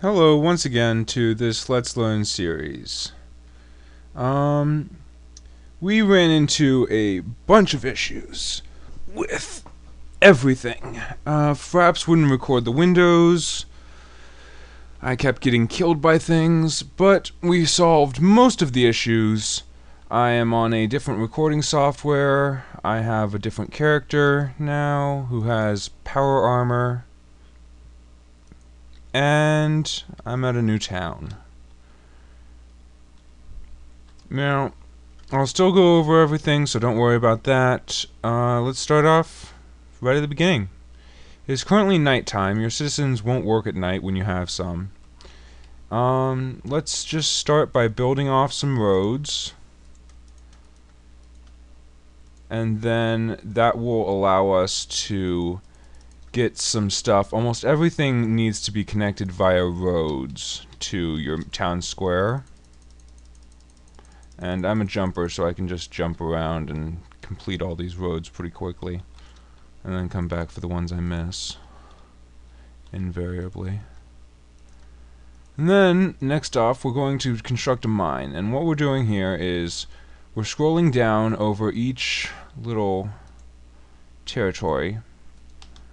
Hello once again to this Let's Learn series. Um, we ran into a bunch of issues with everything. Fraps wouldn't record the windows. I kept getting killed by things, but we solved most of the issues. I am on a different recording software. I have a different character now who has power armor. And I'm at a new town. Now, I'll still go over everything, so don't worry about that. Let's start off right at the beginning. It is currently nighttime. Your citizens won't work at night when you have some. Let's just start by building off some roads. And then that will allow us to get some stuff. Almost everything needs to be connected via roads to your town square. And I'm a jumper, so I can just jump around and complete all these roads pretty quickly. And then come back for the ones I miss. Invariably. And then, next off, we're going to construct a mine. And what we're doing here is we're scrolling down over each little territory.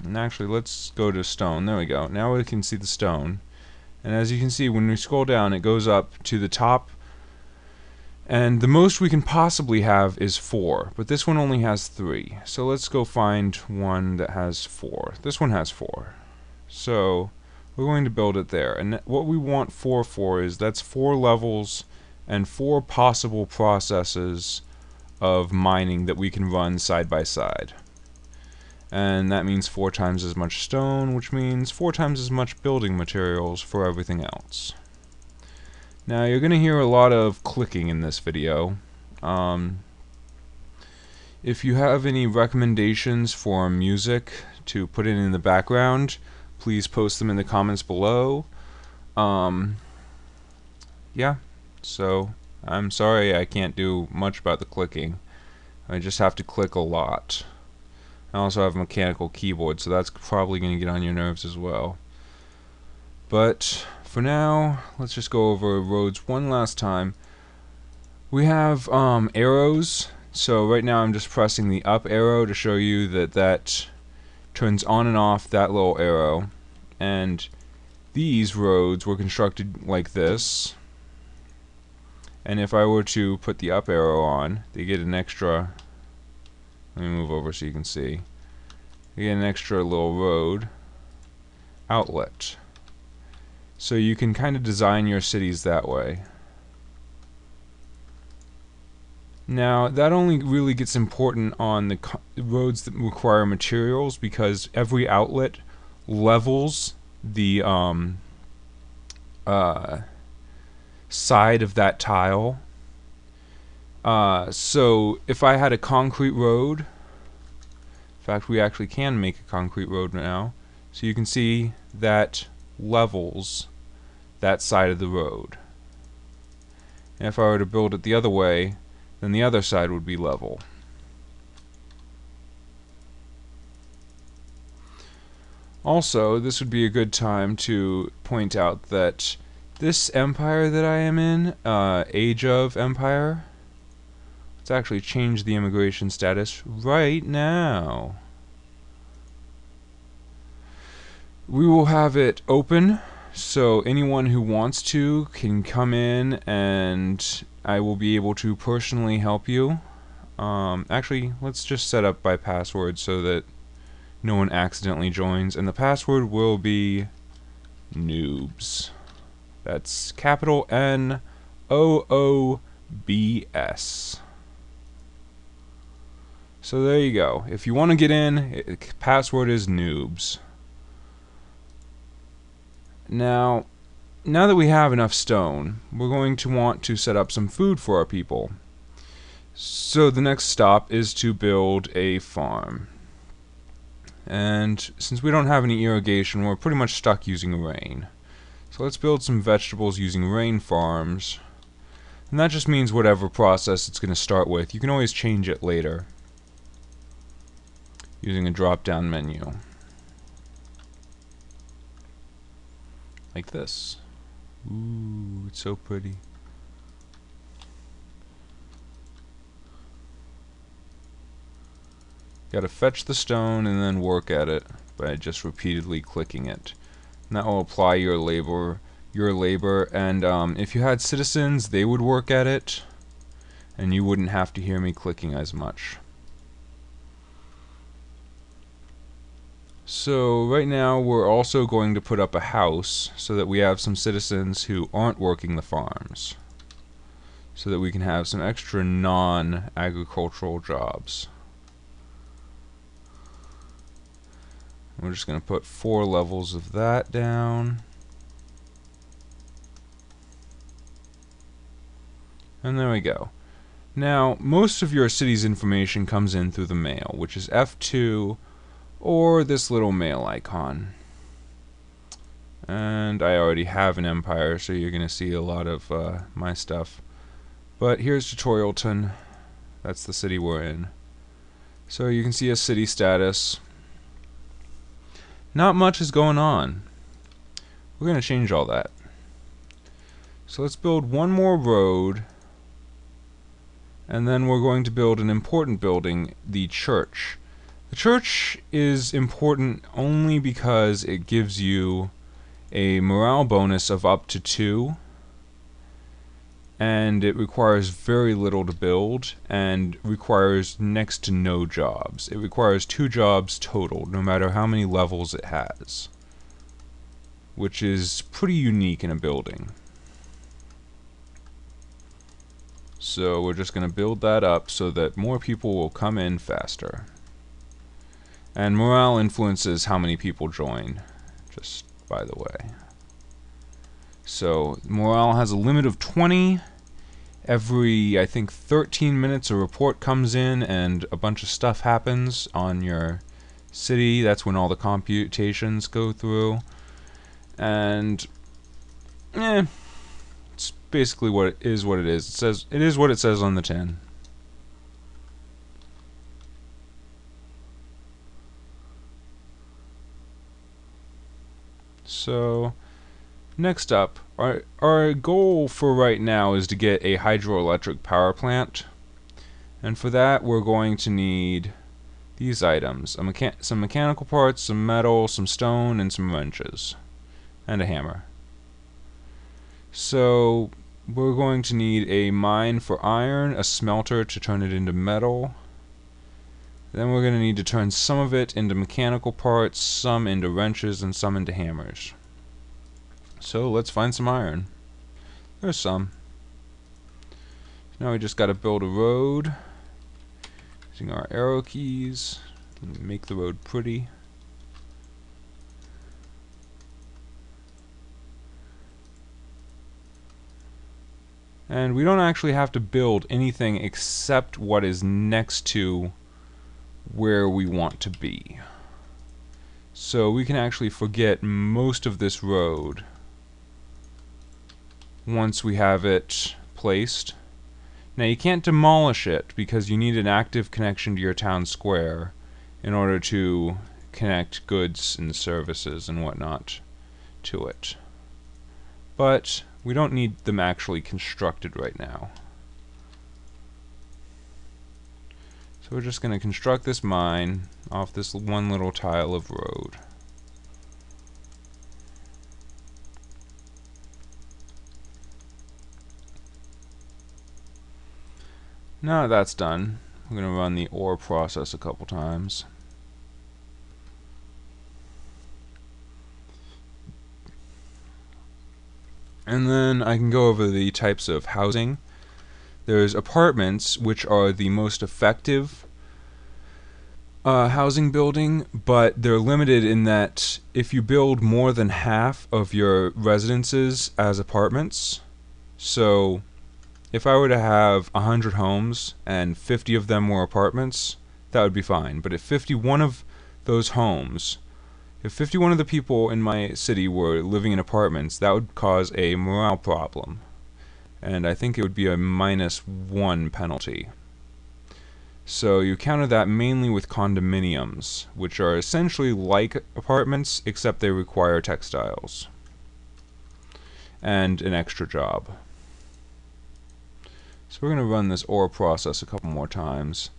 And actually, let's go to stone. There we go. Now we can see the stone. And as you can see, when we scroll down, it goes up to the top. And the most we can possibly have is 4. But this one only has 3. So let's go find one that has 4. This one has 4. So we're going to build it there. And what we want 4 for is that's 4 levels and 4 possible processes of mining that we can run side by side. And that means 4 times as much stone, which means 4 times as much building materials for everything else. Now you're going to hear a lot of clicking in this video. If you have any recommendations for music to put in the background, please post them in the comments below. Yeah, so I'm sorry I can't do much about the clicking. I just have to click a lot. I also have a mechanical keyboard, so that's probably going to get on your nerves as well. But for now, let's just go over roads one last time. We have arrows, so right now I'm just pressing the up arrow to show you that that turns on and off that little arrow. And these roads were constructed like this. And if I were to put the up arrow on, they get an extra. Let me move over so you can see. You get an extra little road outlet. So you can kind of design your cities that way. Now, that only really gets important on the roads that require materials, because every outlet levels the side of that tile. So if I had a concrete road, in fact we actually can make a concrete road now, so you can see that levels that side of the road. And if I were to build it the other way, then the other side would be level. Also, this would be a good time to point out that this empire that I am in, Age of Empire, let's actually change the immigration status right now. We will have it open, so anyone who wants to can come in and I will be able to personally help you. Actually, let's just set up by password so that no one accidentally joins, and the password will be noobs. That's capital N-O-O-B-S. So there you go. If you want to get in, password is noobs. Now that we have enough stone, we're going to want to set up some food for our people. So the next stop is to build a farm. And since we don't have any irrigation, we're pretty much stuck using rain. So let's build some vegetables using rain farms. And that just means whatever process it's going to start with. You can always change it later using a drop-down menu. like this. Ooh, it's so pretty. Gotta fetch the stone and then work at it by just repeatedly clicking it. And that will apply your labor, and if you had citizens, they would work at it, and you wouldn't have to hear me clicking as much. So right now we're also going to put up a house so that we have some citizens who aren't working the farms, so that we can have some extra non-agricultural jobs. We're just going to put 4 levels of that down. And there we go. Now, most of your city's information comes in through the mail, which is F2 or this little mail icon. And I already have an empire, so you're going to see a lot of my stuff. But here's Tutorialton. That's the city we're in. So you can see a city status. Not much is going on. We're going to change all that. So let's build one more road, and then we're going to build an important building, the church. The church is important only because it gives you a morale bonus of up to 2, and it requires very little to build, and requires next to no jobs. It requires 2 jobs total, no matter how many levels it has, which is pretty unique in a building. So we're just going to build that up so that more people will come in faster. And morale influences how many people join, just by the way. So morale has a limit of 20. Every, I think, 13 minutes a report comes in and a bunch of stuff happens on your city. That's when all the computations go through. And it's basically what it is. It is what it says on the tin. So next up, our goal for right now is to get a hydroelectric power plant, and for that we're going to need these items: some mechanical parts, some metal, some stone, and some wrenches, and a hammer. So we're going to need a mine for iron, a smelter to turn it into metal. Then we're going to need to turn some of it into mechanical parts, some into wrenches, and some into hammers. So let's find some iron. There's some. Now we just got to build a road using our arrow keys and make the road pretty. And we don't actually have to build anything except what is next to where we want to be. So we can actually forget most of this road once we have it placed. Now you can't demolish it because you need an active connection to your town square in order to connect goods and services and whatnot to it. But we don't need them actually constructed right now. So we're just going to construct this mine off this one little tile of road. Now that that's done, we're going to run the ore process a couple times. And then I can go over the types of housing. There's apartments, which are the most effective housing building, but they're limited in that if you build more than half of your residences as apartments, so if I were to have 100 homes and 50 of them were apartments, that would be fine. But if 51 of those homes, if 51 of the people in my city were living in apartments, that would cause a morale problem. And I think it would be a -1 penalty. So you counter that mainly with condominiums, which are essentially like apartments, except they require textiles. and an extra job. So we're going to run this ore process a couple more times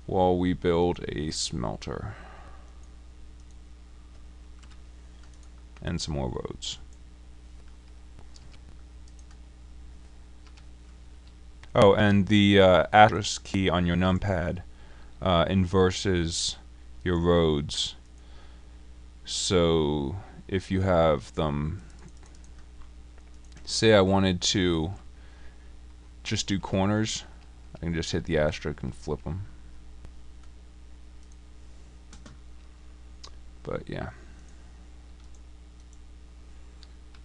while we build a smelter and some more roads. Oh, and the asterisk key on your numpad inverses your roads. So if you have them, say I wanted to just do corners, I can just hit the asterisk and flip them. But yeah.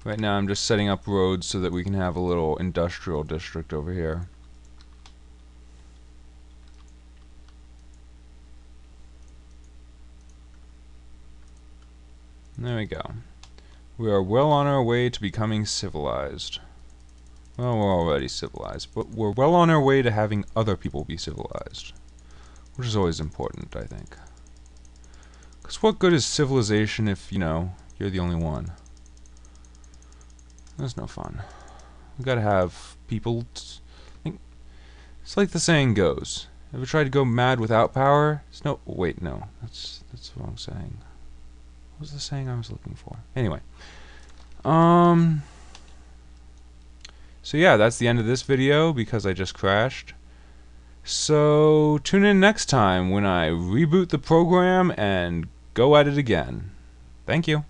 Right now I'm just setting up roads so that we can have a little industrial district over here. There we go. We are well on our way to becoming civilized. Well, we're already civilized, but we're well on our way to having other people be civilized, which is always important, I think. Because what good is civilization if, you know, you're the only one? That's no fun. We gotta have people. It's like the saying goes. Ever tried to go mad without power? It's no. Wait, no. That's the wrong saying. What was the saying I was looking for? Anyway. So yeah, that's the end of this video because I just crashed. So tune in next time when I reboot the program and go at it again. Thank you.